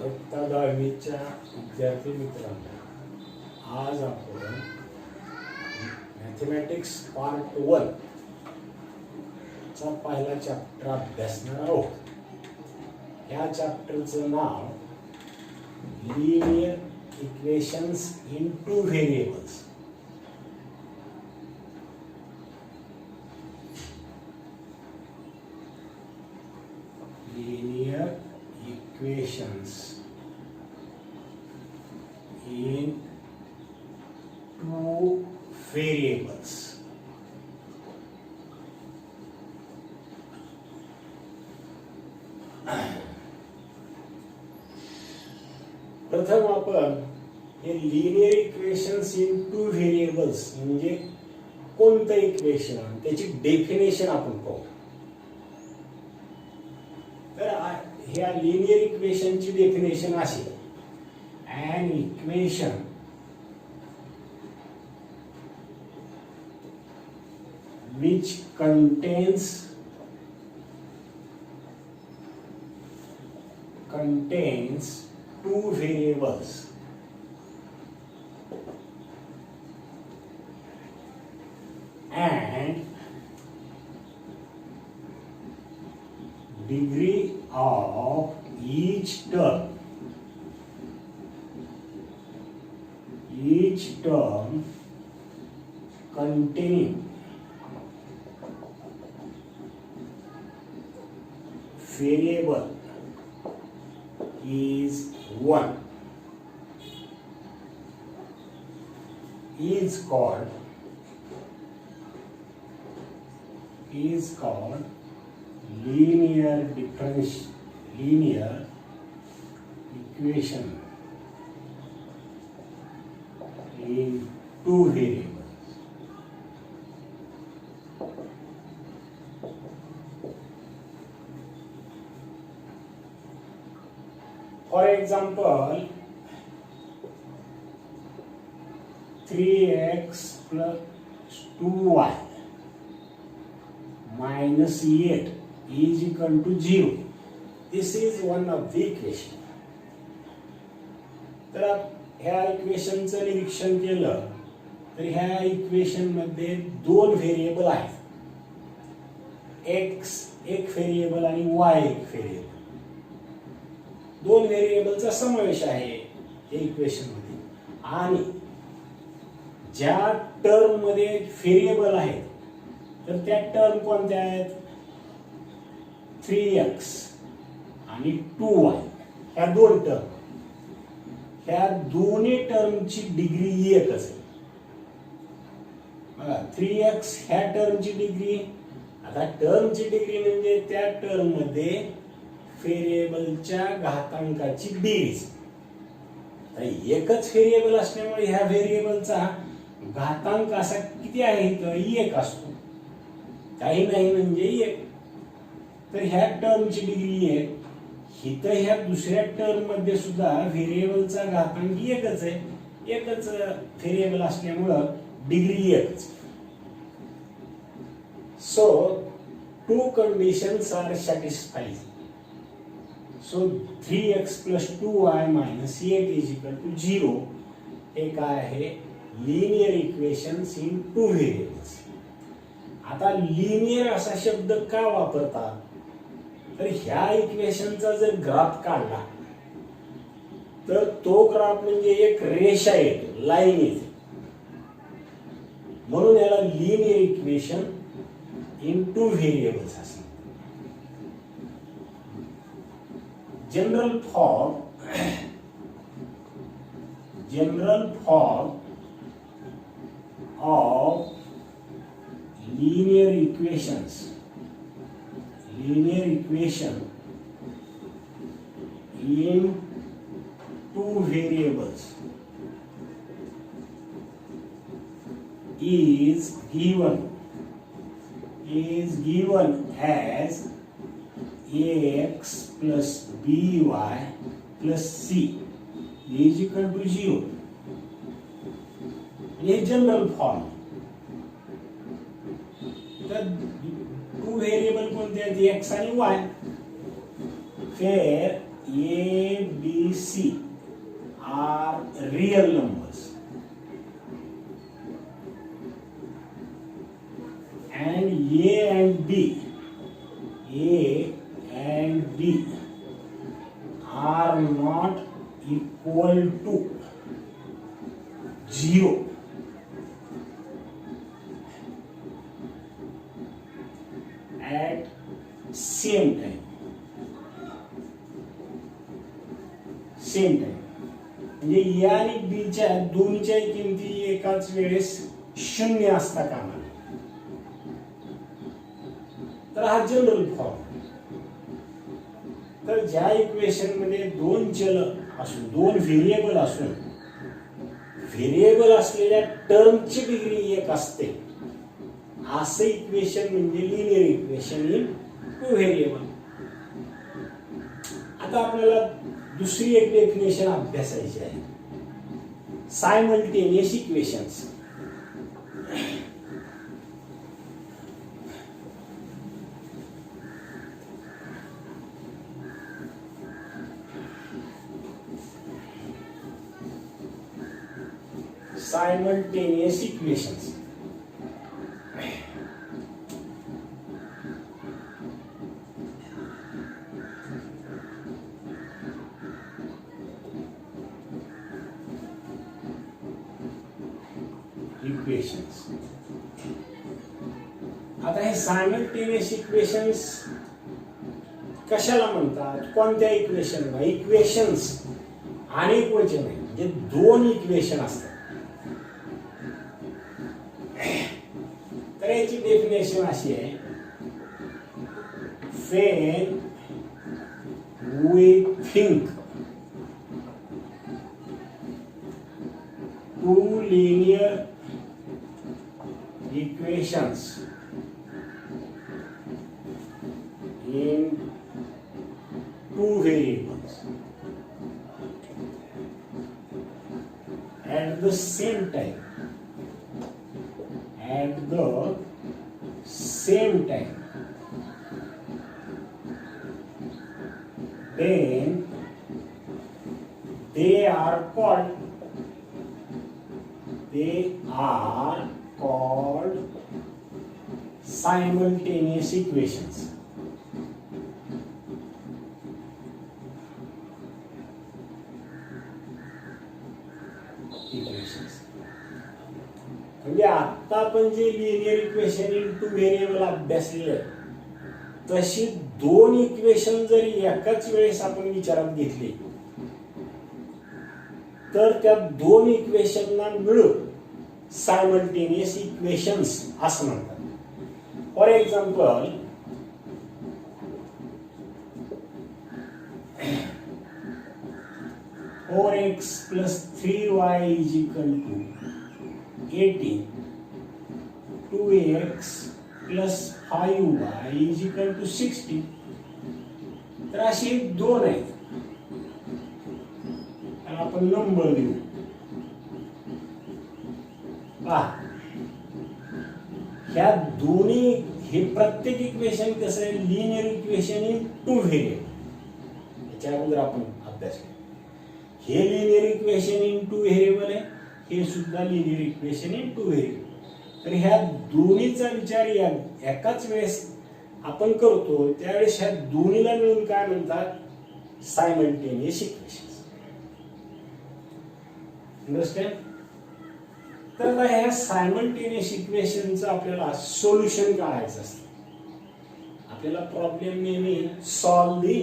इयत्ता 10वीच्या विद्यार्थी मित्रांनो, आज आपण मॅथमॅटिक्स पार्ट 1 चा पहिला चॅप्टर अभ्यासणार आहोत. या चॅप्टरचं नाव linear equations in two variables. linear equations in two variables. प्रथम आपण हे linear equations in two variables म्हणजे कोणतं इक्वेशन त्याची डेफिनेशन आपण पाहू. तर ह्या लिनियर इक्वेशनची डेफिनेशन अशी: an equation which contains two variables and degree of each term containing variable is 1 is called linear equation in two variables. For example, 3x plus 2y minus 8 is equal to 0. This is one of the equation. तर ह्या इक्वेशनचं निरीक्षण केलं तर ह्या equation मध्ये दोन variable आहेत. x एक व्हेरिएबल आणि y एक व्हेरिएबल. दोन व्हेरिएबलचा समावेश आहे या इक्वेशन मध्ये. आणि ज्या टर्म मध्ये व्हेरिएबल आहेत तर त्या टर्म कोणत्या आहेत? 3x आणि 2y. ह्या दोन टर्म, ह्या दोन्ही टर्मची डिग्री एकच आहे. बघा, 3x ह्या टर्मची डिग्री, आता टर्मची डिग्री म्हणजे त्या टर्म मध्ये व्हेरिएबलच्या घातांकाची बेरीज. एकच व्हेरिएबल असल्यामुळे ह्या व्हेरिएबलचा घातांक असा किती आहे तर 1 असतो. काही नाही म्हणजे 1. तर ह्या टर्मची डिग्री 1. इथं ह्या दुसऱ्या टर्म मध्ये सुद्धा व्हेरिएबलचा घातांक एकच आहे. एकच व्हेरिएबल असल्यामुळं डिग्री एकच. So two conditions are satisfied. So 3x plus 2y minus 8 is equal to 0 हे काय आहे? Linear equations in two variables. आता लिनियर असा शब्द का वापरतात तर ह्या इक्वेशनचा जर ग्राफ काढला तर तो ग्राफ म्हणजे एक रेषा येते, लाईन येते. म्हणून याला linear equation in two variables असतात. General form of linear equation in two variables is given as ax plus by plus c is equal to 0. ये जनरल फॉर्म. तर टू व्हेरिएबल कोणते आहेत? एक्स आणि वाय. फिर A, B, C are real numbers and A and B are not equal to 0 at same time. म्हणजे ए आणि बी च्या दोन्हीच्या किमती एकाच वेळेस 0 असता कामा नये. तर हा जनरल फॉर्म. तर ज्या इक्वेशन मध्ये दोन चल असून दोन व्हेरिएबल असून व्हेरिएबल असलेल्या टर्मची डिग्री एक असते असं इक्वेशन म्हणजे linear equation in two variable. आता आपल्याला दुसरी एक डेफिनेशन अभ्यासायची आहे, सायमल्टेनियस इक्वेशन्स. Simultaneous equations. आता हे सायमल्टेनियस इक्वेशन्स कशाला म्हणतात, कोणत्या इक्वेशनला? इक्वेशन्स अनेक वचन आहे, म्हणजे दोन इक्वेशन असतात. तर याची डेफिनेशन अशी आहे, when we think two linear equations in two variables at the same time, then they are called simultaneous equations. म्हणजे आता आपण जे linear equation in two variable अभ्यासले तशी दोन इक्वेशन जरी एकाच वेळेस आपण विचारात घेतली तर त्या दोन इक्वेशनना मिळून सायमल्टेनियस इक्वेशन्स असं म्हणतात. For example, 4x plus 3y is equal to 18. 2x plus 5y is equal to 60. तर अशी दोन आहेत, आपण नंबर देऊ. ह्या दोन्ही हे प्रत्येक इक्वेशन कसं आहे, linear equation in two variable. याच्या अगोदर आपण अभ्यास केला. हे linear equation in two variable आहे, हे सुद्धा linear equation in two variable. तर ह्या दोन्हीचा विचार एकाच वेळेस आपण करतो त्यावेळेस ह्या दोन्हीला मिळून काय म्हणतात, सायमल्टेनियस इक्वेशन्स. अंडरस्टँड? तर ह्या सायमल्टेनियस इक्वेशनचं आपल्याला सोल्युशन काढायचं असतं. आपल्याला प्रॉब्लेम नेहमी solve the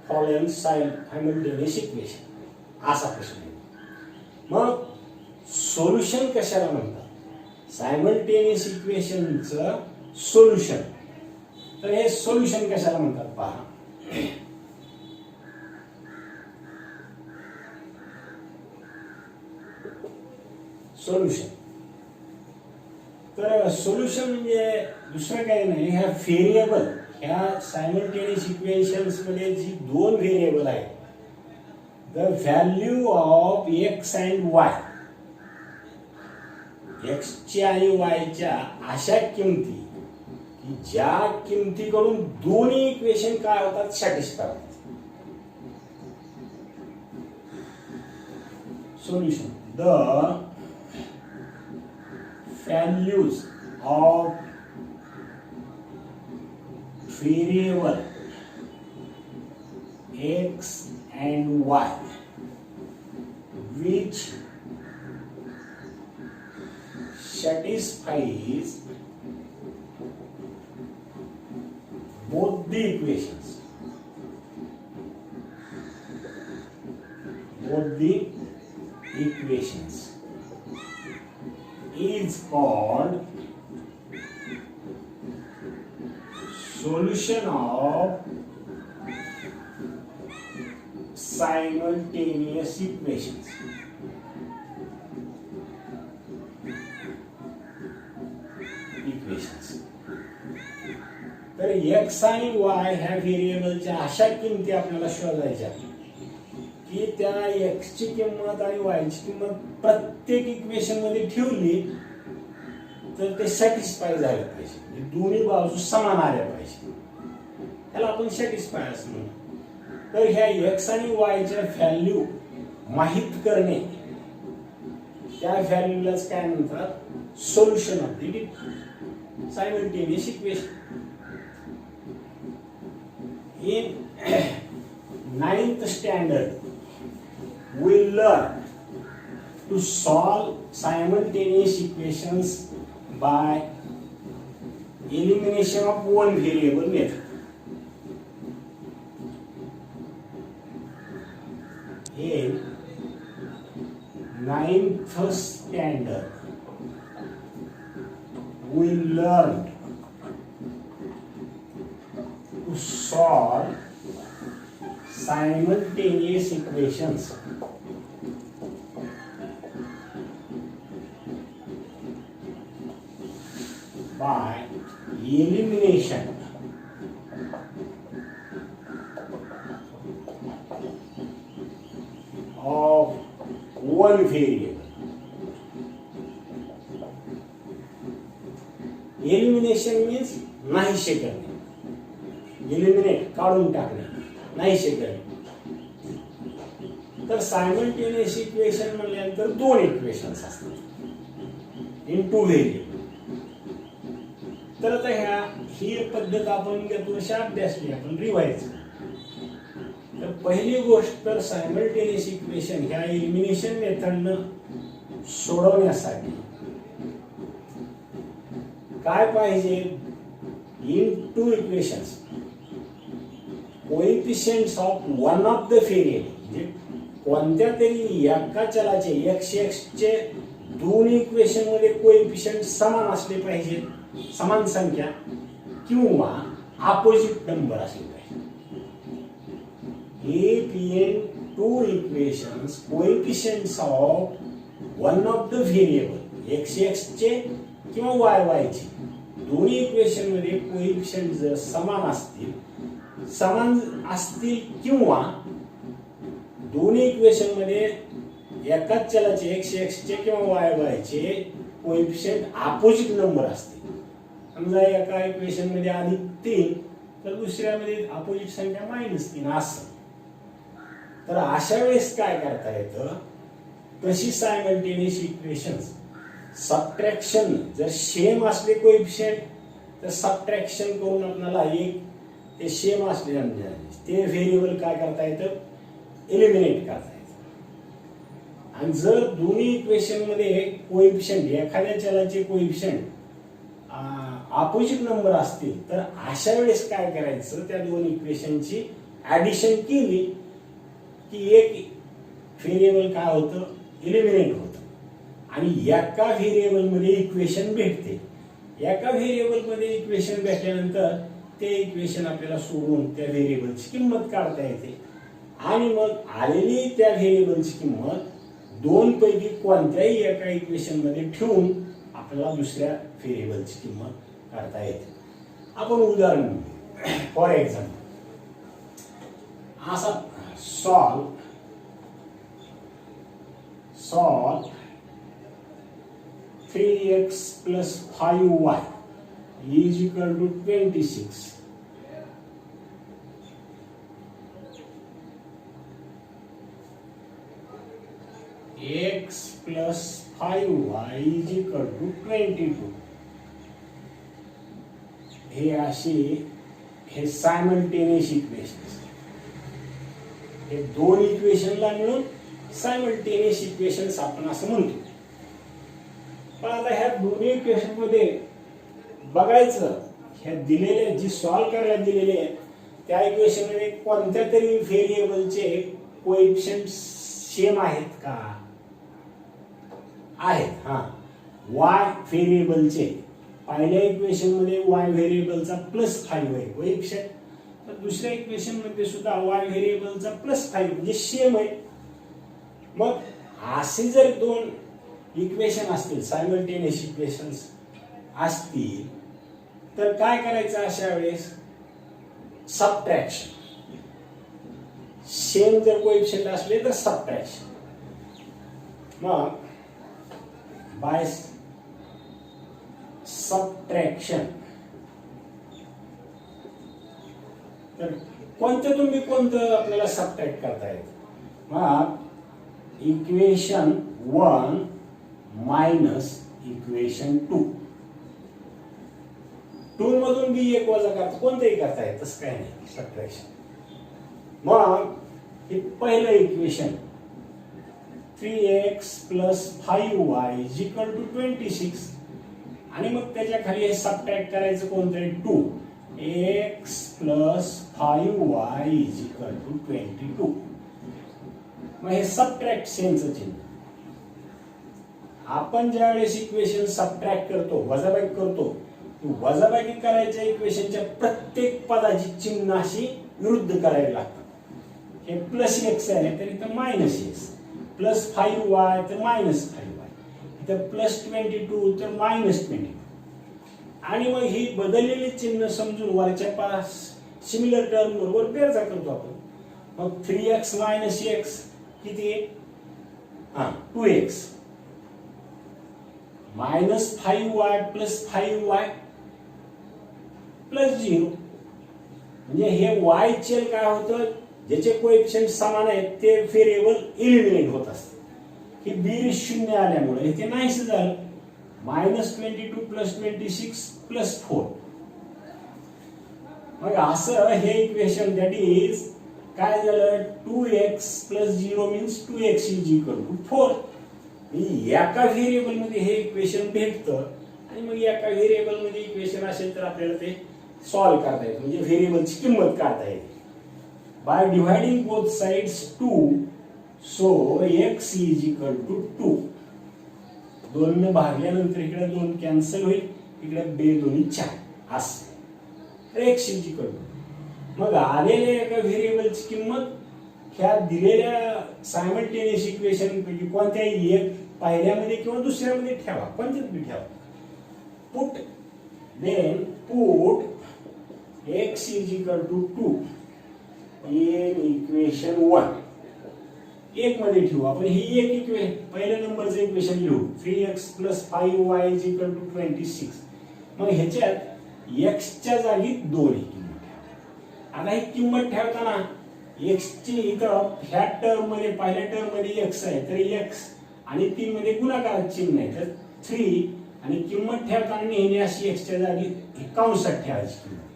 following simultaneous equation असा प्रश्न आहे. मग सोल्युशन कशाला म्हणतात? सायमल्टेनियस इक्वेशनचं सोल्युशन. तर हे सोल्युशन कशाला म्हणतात पहा. सोल्युशन, तर सोल्युशन म्हणजे दुसरं काही नाही, ह्या व्हेरिएबल, ह्या सायमल्टेनियस इक्वेशन्स मध्ये जी दोन व्हेरिएबल आहेत, the value of x and Y, एक्सच्या आणि वायच्या अशा किमती की ज्या किमतीकडून दोन्ही इक्वेशन काय होतात, सॅटिस्फाय होतात. solution, the values of variable x and y which satisfies both the equations, is called solution of simultaneous equations. तर x आणि y ह्या व्हेरिएबलच्या अशा किमती आपल्याला शोधायच्या की त्या x ची किंमत आणि y ची किंमत प्रत्येक इक्वेशन मध्ये ठेवली तर ते सॅटिस्फाय झाले पाहिजे, म्हणजे दोन्ही बाजू समान आल्या पाहिजे, त्याला आपण सॅटिस्फाय असं म्हणतो. तर ह्या x आणि y च्या व्हॅल्यू माहित करणे, त्या व्हॅल्यूलाच काय म्हणतात, solution of the simultaneous equation. In 9th standard, we learn to solve simultaneous equations by elimination of one variable method. In 9th standard, we learned to solve simultaneous equations by elimination of one variable. Elimination means नाहीसे करणे, eliminate काढून टाकणे, नाहीसे करणे. तर simultaneous equation म्हणल्यानंतर दोन equations असतात इन टू व्हेरिएबल. तर आता ही पद्धत आपण घेतो अशा अभ्यासली, आपण रिवाइज. तर पहिली गोष्ट, तर सायमल्टेनियस इक्वेशन ह्या एलिमिनेशन मेथडनं सोडवण्यासाठी काय पाहिजे, in two equations coefficients of one of the variable, म्हणजे कोणत्या तरी एका चलाचे x चे दोन इक्वेशन मध्ये कोएफिशिएंट समान असले पाहिजे, समान संख्या किंवा अपोजिट नंबर असले पाहिजे. If in two equations coefficients of one of the variable x चे किंवा y चे दोन्ही इक्वेशन मध्ये कोएफिशिएंट जर समान असतील किंवा दोन्ही इक्वेशन मध्ये एकाच चलाचे x चे किंवा y चे कोएफिशिएंट अपोजिट नंबर असतील. समजा एका इक्वेशन मध्ये +3 तर दुसऱ्यामध्ये अपोजिट संख्या -3 असं. तर अशा वेळेस काय करता येतं, तशी सायमल्टेनियस इक्वेशन्स सबट्रॅक्शन, जर सेम असले कोएफिशिएंट तर सबट्रॅक्शन करून आपल्याला एक ते सेम असले ते व्हेरिएबल काय करता येतं, एलिमिनेट करता येतं. आणि जर दोन्ही इक्वेशन मध्ये कोएफिशिएंट, एखाद्या चलाचे कोएफिशिएंट अपोजिट नंबर असतील तर अशा वेळेस काय करायचं, त्या दोन इक्वेशनची ऍडिशन केली की एक व्हेरिएबल काय होतं, एलिमिनेट होतं आणि एका व्हेरिएबल मध्ये इक्वेशन भेटते. एका व्हेरिएबल मध्ये इक्वेशन भेटल्यानंतर ते इक्वेशन आपल्याला सोडून त्या व्हेरिएबलची किंमत काढता येते आणि मग आलेली त्या व्हेरिएबलची किंमत दोन पैकी कोणत्याही एका इक्वेशन मध्ये ठेवून आपल्याला दुसऱ्या व्हेरिएबलची किंमत काढता येते. आपण उदाहरण घेऊ. फॉर एक्झाम्पल, असा solve 3x plus 5y is equal to 26. x plus 5y is equal to 22. हे असे हे सायमल्टेनियस इक्वेशन्स, हे दोन इक्वेशनला मिळून सायमल्टेनियस इक्वेशन्स आपण असं म्हणतो. पण आता ह्या दोन्ही इक्वेशन मध्ये बघायचं, ह्या दिलेल्या जी सॉल्व्ह करायला दिलेले आहेत त्या इक्वेशन मध्ये कोणत्या तरी व्हेरिएबलचे कोएफिशिएंट सेम आहेत का? आहेत. हा, y व्हेरिएबलचे पहिल्या इक्वेशन मध्ये y व्हेरिएबलचा +5 आहे कोएफिशिएंट, तर दुसऱ्या इक्वेशन मध्ये सुद्धा y व्हेरिएबलचा +5 म्हणजे सेम आहे. मग असे जर दोन इक्वेशन असतील, सायमल्टेनियस इक्वेशन्स असतील, तर काय करायचं अशा वेळेस? सबट्रॅक्शन. सेम जर कोएफिशिएंट असले तर सबट्रॅक्शन. मग बाय सबट्रॅक्शन तर कोणतं आपल्याला सबट्रॅक्ट करता येईल? मग इक्वेशन 1 मायनस इक्वेशन 2, 2 मधून बी एक वजा करता, कोणतंही करता येत, तसं काय नाही सबट्रॅक्शन. मग हे पहिलं equation 3x plus 5y is equal to 26, आणि मग त्याच्या खाली हे सबट्रॅक्ट करायचं कोणतंही 2x plus 5y is equal to 22. मग हे सबट्रॅक्ट सेमचं चिन्ह. आपण ज्या वेळेस इक्वेशन सबट्रॅक्ट करतो, वजाबाकी करतो, वजाबाकी करायच्या इक्वेशनच्या प्रत्येक पदाची चिन्हाशी विरुद्ध करायला लागतात. हे +x आहे तर इथं -x, +5y तर -5y, इथं +22 तर -22, आणि मग ही बदललेली चिन्ह समजून वरच्या पास सिमिलर टर्म बरोबर बेरजा करतो आपण. मग 3x - x किती आहे? 2x, -5y + 5y + 0, म्हणजे हे y चल काय होतं, ज्याचे कोएफिशिएंट समान आहेत ते व्हेरिएबल इलिमिनेट होत असते. ही बेरीज 0 आल्यामुळे हे नाहीच झालं. -22 + 26 + 4. मग असं हे इक्वेशन दॅट इज काय झालं? 2x + 0 means 2x = 4. एका व्हेरिएबल मध्ये हे इक्वेशन भेटतं, आणि मग एका व्हेरिएबल मध्ये इक्वेशन असेल तर आपल्याला ते सॉल्व्ह करता येतं, म्हणजे व्हेरिएबलची किंमत काढता येते. By dividing both sides 2, so x is equal to 2. 2 ने भागल्यानंतर इकडे 2 कॅन्सल होईल, इकडे 2 दोन्ही 4 असं, तर x is equal to. मग आलेल्या एका व्हेरिएबलची किंमत ह्या दिलेल्या सायमल्टेनियस इक्वेशन पैकी कोणत्याही एक पहिल्यामध्ये किंवा दुसऱ्यामध्ये ठेवा, कोणत्यात बी ठेवा. Put x is equal to 2 in equation 1. एक मध्ये ठेवू आपण, ही एक इक्वेशन पहिल्या नंबरचं इक्वेशन लिहू, 3x + 5y is equal to 26. मग ह्याच्यात x च्या जागी 2 ही किंमत ठेवा. आता ही किंमत ठेवताना x ची इथं ह्या टर्म मध्ये पहिल्या टर्म मध्ये x आहे, तर x आणि 3 मध्ये गुणाकार चिन्ह आहे, तर 3, आणि किंमत ठेवताना नेहमी अशी x च्या जागी कंसात ठेवायची किंमत,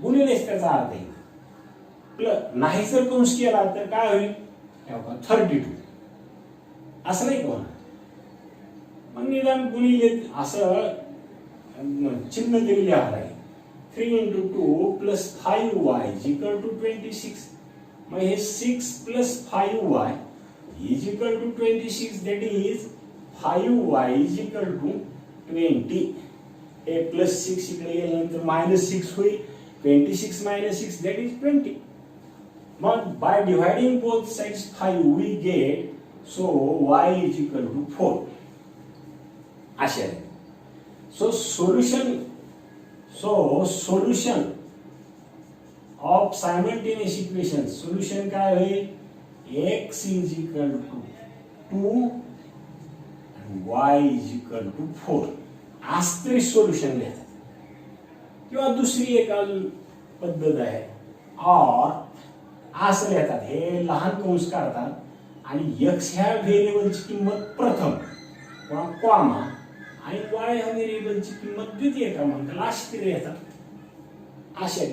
गुणिलेच त्याचा अर्थ आहे. नाही जर कंस केला तर काय होईल? 32 असं नाही कोण, मग निदान गुणिले असं चिन्ह तरी लिहावं लागेल. 3 × 2 + 5y = 26. मग हे 6 + 5y = 26, दॅट इज 5y = 20. हे +6 इकडे गेल्यानंतर -6 होईल, 26 - 6 दॅट इज 20. मग by dividing both sides 5 we get, so y is equal to 4. असे आहे. So solution of simultaneous equations, solution काय होईल? x is equal to 2 and y is equal to 4. असं सोल्युशन लिहायचं. किंवा दुसरी एक अजून पद्धत आहे, और असं लिहितात, हे लहान कंस काढतात आणि x ह्या व्हेरिएबलची किंमत प्रथम किंवा कॉमा आणि y ह्या व्हेरिएबलची किंमत द्वितीय क्रमांकाला अशी दिली येतात. अशा